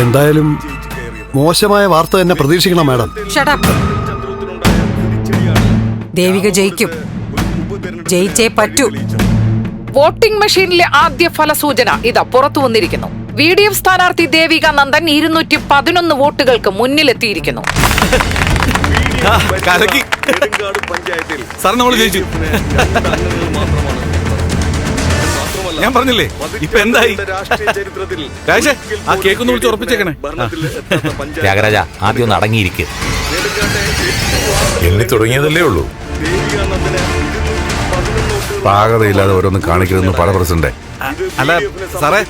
എന്തായാലും മോശമായ വാർത്ത തന്നെ പ്രതീക്ഷിക്കണം മാഡം. ദേവിക ജയിക്കും, ജയിച്ചേ പറ്റൂ. വോട്ടിംഗ് മെഷീനിലെ ആദ്യ ഫലസൂചന ഇതാ പുറത്തു വന്നിരിക്കുന്നു. VDF സ്ഥാനാർത്ഥി ദേവിക നന്ദൻ 211 വോട്ടുകൾക്ക് മുന്നിലെത്തിയിരിക്കുന്നു. ഞാൻ പറഞ്ഞില്ലേ ഇപ്പൊ എന്തായി? ആ കേക്കൊന്ന് വിളിച്ച് ഉറപ്പിച്ചേക്കണേ. ത്യാഗരാജ, ആദ്യം ഒന്ന് അടങ്ങിയിരിക്കുക. എണ്ണി തുടങ്ങിയതല്ലേ ഉള്ളൂ. പാകതയില്ലാതെ ഓരോന്ന് കാണിക്കണമെന്ന് പല പ്രസിഡന്റ്. അല്ല സാറേ,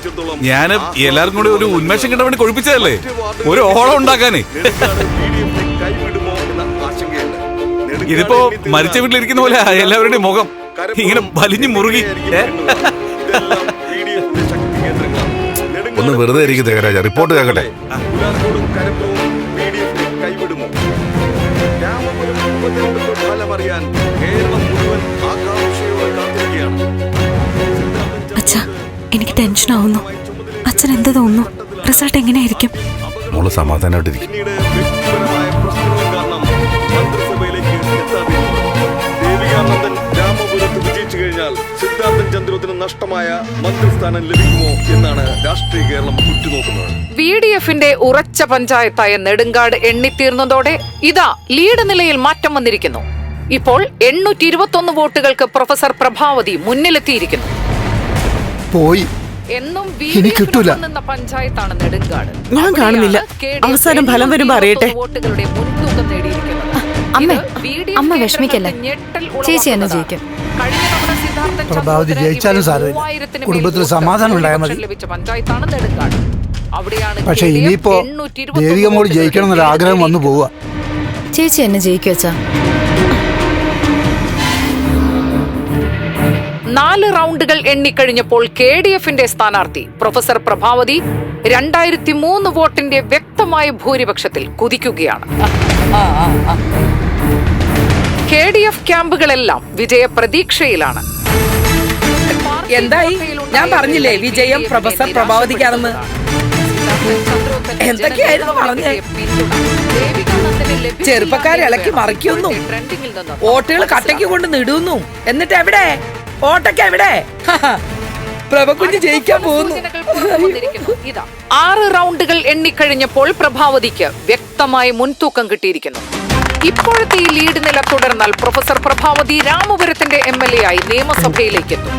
ഞാൻ എല്ലാവർക്കും കൂടി ഒരു ഉന്മേഷം കിട്ടാൻ വേണ്ടി കൊഴിപ്പിച്ചതല്ലേ, ഒരു ഓളം ഉണ്ടാക്കാനേ. ഇതിപ്പോ മരിച്ച വീട്ടിലിരിക്കുന്ന പോലെ എല്ലാവരുടെയും മുഖം ഇങ്ങനെ വലിഞ്ഞു മുറുകി. ഒന്ന് വെറുതെ ഇരിക്കും ത്യാഗരാജ, റിപ്പോർട്ട് കേൾക്കട്ടെ. അച്ഛാ, എനിക്ക് ടെൻഷൻ ആവുന്നു. അച്ഛൻ എന്ത് തോന്നുന്നു? റിസൾട്ട് എങ്ങനെയായിരിക്കും? മോള് സമാധാനമായിട്ടിരിക്കും. സിദ്ധാർത്ഥൻ ചന്ദ്രത്തിന് നഷ്ടമായ മന്ത്രിസ്ഥാനം ലഭിക്കുമോ എന്നാണ് രാഷ്ട്രീയ കേരളം ഉറ്റുനോക്കുന്നത്. VDFന്റെ ഉറച്ച പഞ്ചായത്തായ നെടുങ്കാട് എണ്ണിത്തീർന്നതോടെ ഇതാ ലീഡ് നിലയിൽ മാറ്റം വന്നിരിക്കുന്നു. ഇപ്പോൾ 821 വോട്ടുകൾക്ക് പ്രൊഫസർ പ്രഭാവതി മുന്നിലെത്തിയിരിക്കുന്നു. പോയി എന്നും നിന്ന പഞ്ചായത്താണ് നെടുങ്കാട്. ഞാൻ കാണുന്നില്ല, അവസാനം ഫലം വരുമ്പോ അറിയട്ടെ. വോട്ടുകളുടെ മുൻതൂക്കം നേടിയിരിക്കുന്നത്. അമ്മ വിഷമിക്കല്ല, ചേച്ചി എന്നെ ജയിക്കും. പ്രഭാവതി ജയിച്ചാലും സാരമില്ല, കുടുംബത്തിൽ സമാധാനം ഉണ്ടായാൽ മതി. പക്ഷെ ഇനിയിപ്പോ ദേവിക മോള് ജയിക്കണം എന്നൊരു ആഗ്രഹം വന്നു പോവുക. ചേച്ചി എന്നെ ജയിക്കും അച്ഛാ. 4 റൗണ്ടുകൾ എണ്ണിക്കഴിഞ്ഞപ്പോൾ KDFന്റെ സ്ഥാനാർത്ഥി പ്രൊഫസർ പ്രഭാവതി 2003 വോട്ടിന്റെ വ്യക്തമായ ഭൂരിപക്ഷത്തിൽ കുതിക്കുകയാണ്. KDF ക്യാമ്പുകളെല്ലാം വിജയപ്രതീക്ഷയിലാണ്. എന്തായി? ഞാൻ പറഞ്ഞില്ലേ വിജയം പ്രൊഫസർ പ്രഭാവതിക്കാണെന്ന്. എന്തൊക്കെയായിരുന്നു പറഞ്ഞേ? ചെറുപ്പക്കാരെ ഇളക്കി മറിക്കുന്നു, വോട്ടുകൾ കട്ടയ്ക്ക് കൊണ്ട് നിടുന്നു. എന്നിട്ട് എവിടെ വോട്ടൊക്കെ എവിടെ? പ്രഭകുഞ്ഞ് ജയിക്കാൻ പോകുന്നു. 6 റൗണ്ടുകൾ എണ്ണിക്കഴിഞ്ഞപ്പോൾ പ്രഭാവതിക്ക് വ്യക്തമായ മുൻതൂക്കം കിട്ടിയിരിക്കുന്നു. ഇപ്പോഴത്തെ ഈ ലീഡ് നില തുടർന്നാൽ പ്രൊഫസർ പ്രഭാവതി രാമപുരത്തിന്റെ MLA ആയി നിയമസഭയിലേക്ക് എത്തും.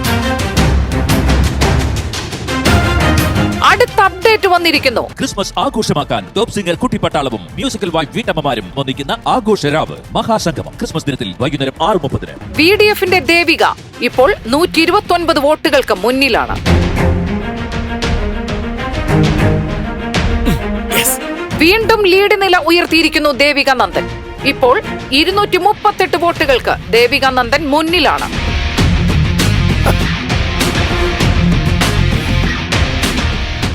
അടുത്ത അപ്ഡേറ്റ് വന്നിരിക്കുന്നു. ക്രിസ്മസ് ആഘോഷമാക്കാൻ ടോപ്പ് സിംഗർ കുട്ടിപ്പട്ടാളവും മ്യൂസിക്കൽ വൈഫ് വീട്ടമ്മമാരും ഒന്നിക്കുന്ന ആഘോഷരാവ് മഹാസംഗമം ക്രിസ്മസ് ദിനത്തിൽ വൈകുന്നേരം 6:30. VDFന്റെ ദേവിക ഇപ്പോൾ 129 വോട്ടുകൾക്ക് മുന്നിലാണ്. വീണ്ടും ലീഡ് നില ഉയർത്തിയിരിക്കുന്നു ദേവിക നന്ദൻ. ഇപ്പോൾ 238 വോട്ടുകൾക്ക് ദേവിക നന്ദൻ മുന്നിലാണ്.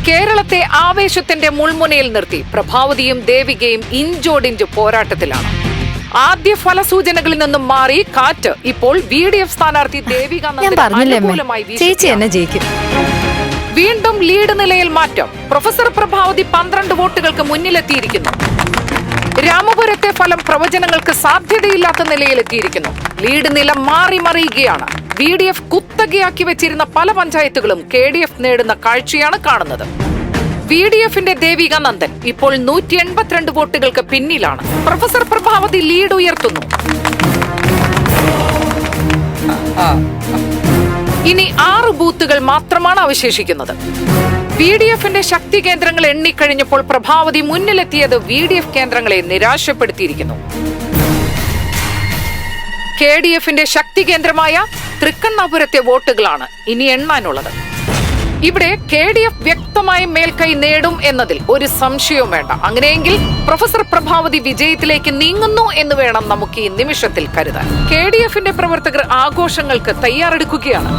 കേരളത്തെ ആവേശത്തിന്റെ മുൾമുനയിൽ നിർത്തി പ്രഭാവതിയും ദേവികയും ഇഞ്ചോടിഞ്ച് പോരാട്ടത്തിലാണ്. ആദ്യ ഫലസൂചനകളിൽ നിന്നും മാറി കാറ്റ് ഇപ്പോൾ VDF സ്ഥാനാർത്ഥി ദേവിക നന്ദൻ അനുകൂലമായി വീശുകയാണ്. വീണ്ടും ലീഡ് നിലയിൽ മാറ്റം. പ്രൊഫസർ പ്രഭാവതി 12 വോട്ടുകൾക്ക് മുന്നിലെത്തിയിരിക്കുന്നു. രാമപുരത്തെ ഫലം പ്രവചനങ്ങൾക്ക് സാധ്യതയില്ലാത്ത നിലയിലെത്തിയിരിക്കുന്നു. ലീഡ് നില മാറി മറിയുകയാണ്. VDF കുത്തകയാക്കി വെച്ചിരുന്ന പല പഞ്ചായത്തുകളും KDF നേടുന്ന കാഴ്ചയാണ് കാണുന്നത്. VDFന്റെ ദേവിക നന്ദൻ ഇപ്പോൾ 182 വോട്ടുകൾക്ക് പിന്നിലാണ്. പ്രൊഫസർ പ്രഭാവതി ലീഡ് ഉയർത്തുന്നു. ഇനി 6 ബൂത്തുകൾ മാത്രമാണ് അവശേഷിക്കുന്നത്. VDFന്റെ ശക്തി കേന്ദ്രങ്ങൾ എണ്ണിക്കഴിഞ്ഞപ്പോൾ പ്രഭാവതി മുന്നിലെത്തിയത് VDF കേന്ദ്രങ്ങളെ നിരാശപ്പെടുത്തിയിരിക്കുന്നു. KDFന്റെ ശക്തി കേന്ദ്രമായ തൃക്കണ്ണാപുരത്തെ വോട്ടുകളാണ് ഇനി എണ്ണാനുള്ളത്. ഇവിടെ KDF വ്യക്തമായ മേൽക്കൈ നേടും എന്നതിൽ ഒരു സംശയവും വേണ്ട. അങ്ങനെയെങ്കിൽ പ്രൊഫസർ പ്രഭാവതി വിജയത്തിലേക്ക് നീങ്ങുന്നു എന്ന് വേണം നമുക്ക് ഈ നിമിഷത്തിൽ കരുതാൻ. KDFന്റെ പ്രവർത്തകർ ആഘോഷങ്ങൾക്ക് തയ്യാറെടുക്കുകയാണ്.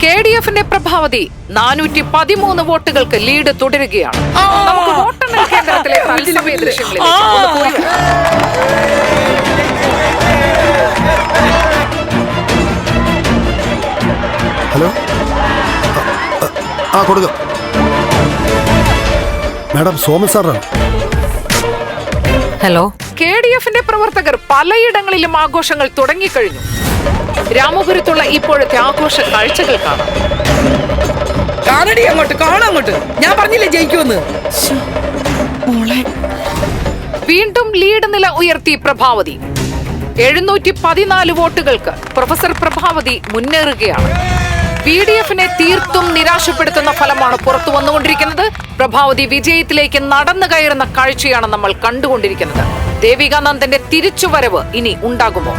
KDFന്റെ പ്രഭാവതി 413 വോട്ടുകൾക്ക് ലീഡ് തുടരുകയാണ്. നമുക്ക് വോട്ടെണ്ണൽ കേന്ദ്രത്തിലെ തത്സമയ ദൃശ്യങ്ങളിലേക്ക് ഒന്ന് പോയി. ഹലോ, കൊടുക്കാം. മാഡം സോമൻ സാറാണ്. ഹലോ. KDF-ന്റെ പ്രവർത്തകർ പലയിടങ്ങളിലും ആഘോഷങ്ങൾ തുടങ്ങിക്കഴിഞ്ഞു. രാമപുരത്തുള്ള ഇപ്പോഴത്തെ ആഘോഷ കാഴ്ചകൾ കാണാം. കാണടി അങ്ങോട്ട്, കാണാങ്ങോട്ട്. ഞാൻ പറഞ്ഞില്ലേ ജയിക്കുമെന്ന്. വീണ്ടും ലീഡ് നില ഉയർത്തി പ്രഭാവതി. 714 വോട്ടുകൾക്ക് പ്രൊഫസർ പ്രഭാവതി മുന്നേറുകയാണ്. VDF-നെ തീർത്തും നിരാശപ്പെടുത്തുന്ന ഫലമാണ് പുറത്തു വന്നുകൊണ്ടിരിക്കുന്നത്. പ്രഭാവതി വിജയത്തിലേക്ക് നടന്നു കയറുന്ന കാഴ്ചയാണ് നമ്മൾ കണ്ടുകൊണ്ടിരിക്കുന്നത്. ദേവികാനന്ദന്റെ തിരിച്ചുവരവ് ഇനി ഉണ്ടാകുമോ?